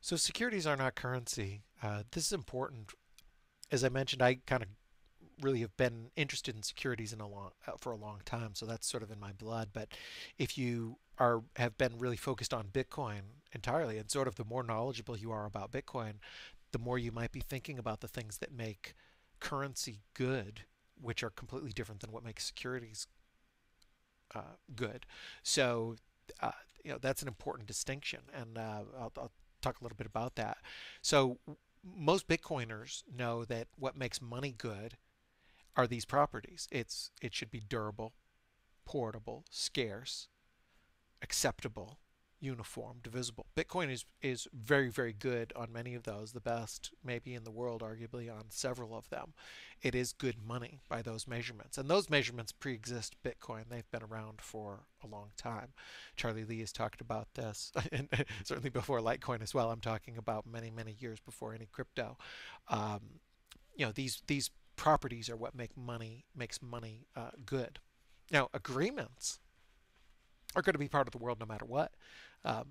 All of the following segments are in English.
So securities are not currency. This is important. As I mentioned, I kind of really have been interested in securities for a long time, so that's sort of in my blood. But if you are have been really focused on Bitcoin entirely, and sort of the more knowledgeable you are about Bitcoin, the more you might be thinking about the things that make currency good, which are completely different than what makes securities good. So, uh, that's an important distinction, and I'll talk a little bit about that. So, most Bitcoiners know that what makes money good are these properties. It should be durable, portable, scarce, acceptable, uniform, divisible. Bitcoin is very, very good on many of those, the best maybe in the world, arguably on several of them. It is good money by those measurements. And those measurements pre-exist Bitcoin. They've been around for a long time. Charlie Lee has talked about this, and certainly before Litecoin as well. I'm talking about many, many years before any crypto. Um, these properties are what makes money good. Now, agreements are going to be part of the world no matter what. Um,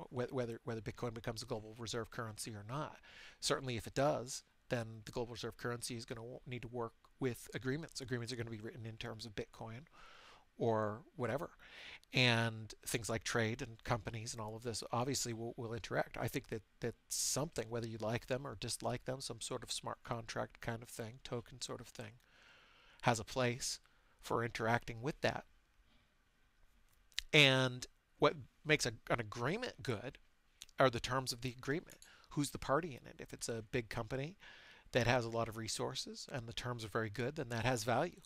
whether Bitcoin becomes a global reserve currency or not. Certainly, if it does, then the global reserve currency is going to need to work with agreements. Agreements are going to be written in terms of Bitcoin or whatever. And things like trade and companies and all of this obviously will interact. I think that something, whether you like them or dislike them, some sort of smart contract kind of thing, token sort of thing, has a place for interacting with that. And what makes an agreement good are the terms of the agreement. Who's the party in it? If it's a big company that has a lot of resources and the terms are very good, then that has value.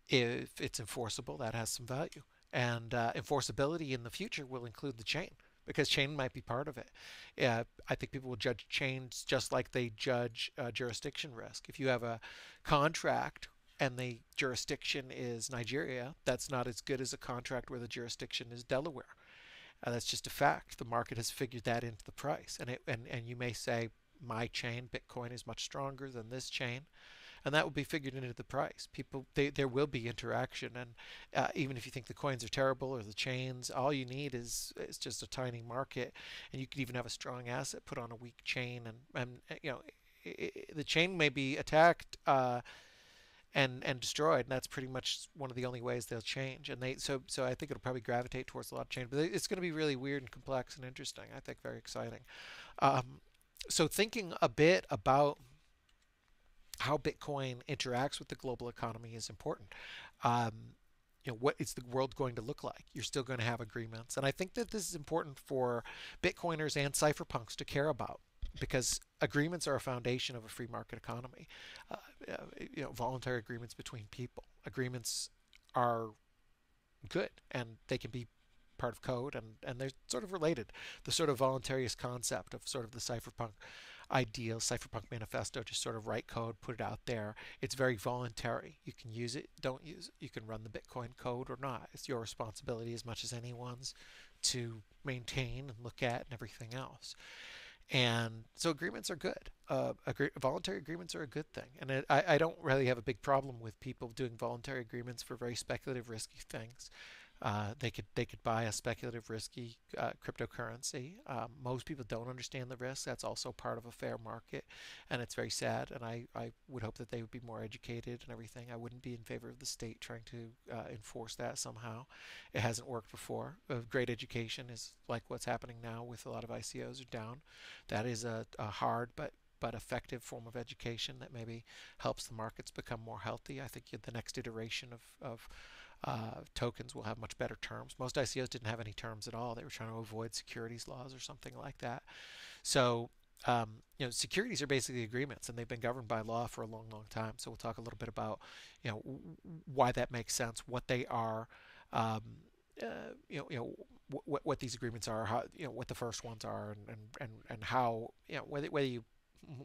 If it's enforceable, that has some value. And enforceability in the future will include the chain because chain might be part of it. I think people will judge chains just like they judge jurisdiction risk. If you have a contract and the jurisdiction is Nigeria, that's not as good as a contract where the jurisdiction is Delaware. That's just a fact. The market has figured that into the price, and you may say my chain, Bitcoin, is much stronger than this chain, and that will be figured into the price. There will be interaction, and even if you think the coins are terrible or the chains, all you need is just a tiny market, and you could even have a strong asset put on a weak chain, and the chain may be attacked. And destroyed, and that's pretty much one of the only ways they'll change. And so I think it'll probably gravitate towards a lot of change, but it's going to be really weird and complex and interesting. I think very exciting. Um, so thinking a bit about how Bitcoin interacts with the global economy is important. What is the world going to look like? You're still going to have agreements, and I think that this is important for Bitcoiners and cypherpunks to care about because agreements are a foundation of a free market economy. Voluntary agreements between people. Agreements are good, and they can be part of code, and they're sort of related. The sort of voluntarist concept of sort of the cypherpunk ideal, cypherpunk manifesto, just sort of write code, put it out there. It's very voluntary. You can use it, don't use it. You can run the Bitcoin code or not. It's your responsibility as much as anyone's to maintain and look at and everything else. And so agreements are good. Voluntary agreements are a good thing. And I don't really have a big problem with people doing voluntary agreements for very speculative, risky things. They could buy a speculative, risky cryptocurrency. Most people don't understand the risk. That's also part of a fair market, and it's very sad. And I would hope that they would be more educated and everything. I wouldn't be in favor of the state trying to enforce that somehow. It hasn't worked before. Great education is like what's happening now with a lot of ICOs are down. That is a hard but effective form of education that maybe helps the markets become more healthy. I think the next iteration of tokens will have much better terms. Most ICOs didn't have any terms at all. They were trying to avoid securities laws or something like that. So securities are basically agreements, and they've been governed by law for a long, long time. So we'll talk a little bit about, why that makes sense, what they are, what these agreements are, how, what the first ones are, and how, whether you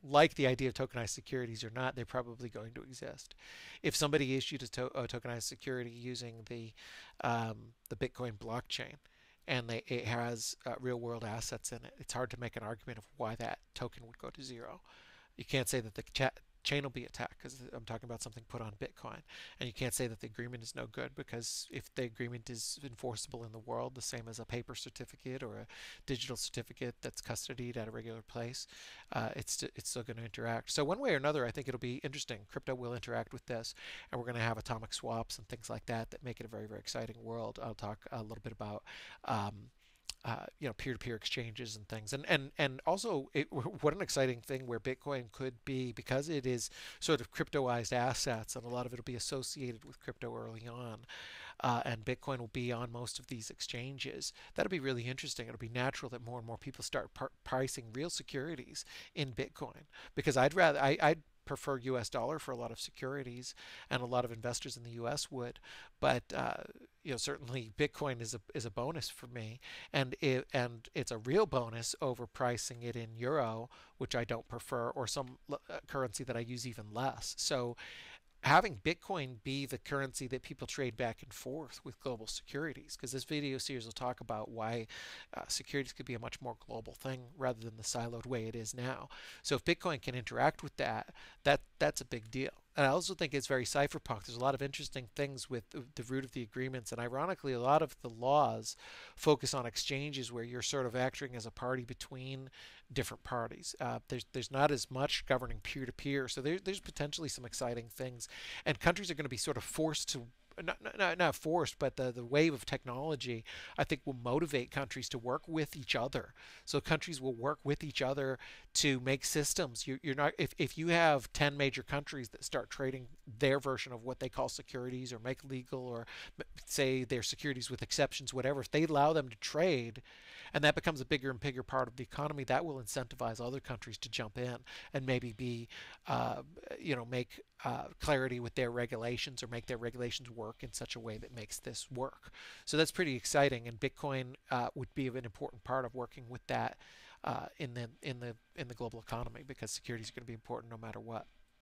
like the idea of tokenized securities or not, they're probably going to exist. If somebody issued a tokenized security using the Bitcoin blockchain, and it has real world assets in it, it's hard to make an argument of why that token would go to zero. You can't say that the chain will be attacked because I'm talking about something put on Bitcoin. And you can't say that the agreement is no good because if the agreement is enforceable in the world, the same as a paper certificate or a digital certificate that's custodied at a regular place, it's still going to interact. So one way or another, I think it'll be interesting. Crypto will interact with this, and we're going to have atomic swaps and things like that that make it a very, very exciting world. I'll talk a little bit about peer-to-peer exchanges and things, and also what an exciting thing where Bitcoin could be, because it is sort of cryptoized assets, and a lot of it will be associated with crypto early on, and Bitcoin will be on most of these exchanges. That'll be really interesting. It'll be natural that more and more people start pricing real securities in Bitcoin, because I'd prefer US dollar for a lot of securities, and a lot of investors in the US would, but certainly Bitcoin is a bonus for me, and it's a real bonus over pricing it in euro, which I don't prefer, or some currency that I use even less. So having Bitcoin be the currency that people trade back and forth with global securities, because this video series will talk about why securities could be a much more global thing rather than the siloed way it is now. So if Bitcoin can interact with that's a big deal. And I also think it's very cypherpunk. There's a lot of interesting things with the root of the agreements, and ironically, a lot of the laws focus on exchanges where you're sort of acting as a party between different parties. There's not as much governing peer-to-peer, so there's potentially some exciting things, and countries are going to be sort of forced to not forced, but the wave of technology, I think, will motivate countries to work with each other. So countries will work with each other to make systems. You're not if you have 10 major countries that start trading their version of what they call securities, or make legal, or say they're securities with exceptions, whatever. If they allow them to trade, and that becomes a bigger and bigger part of the economy, that will incentivize other countries to jump in and maybe make clarity with their regulations, or make their regulations work in such a way that makes this work. So that's pretty exciting, and Bitcoin would be an important part of working with that in the global economy, because securities are going to be important no matter what.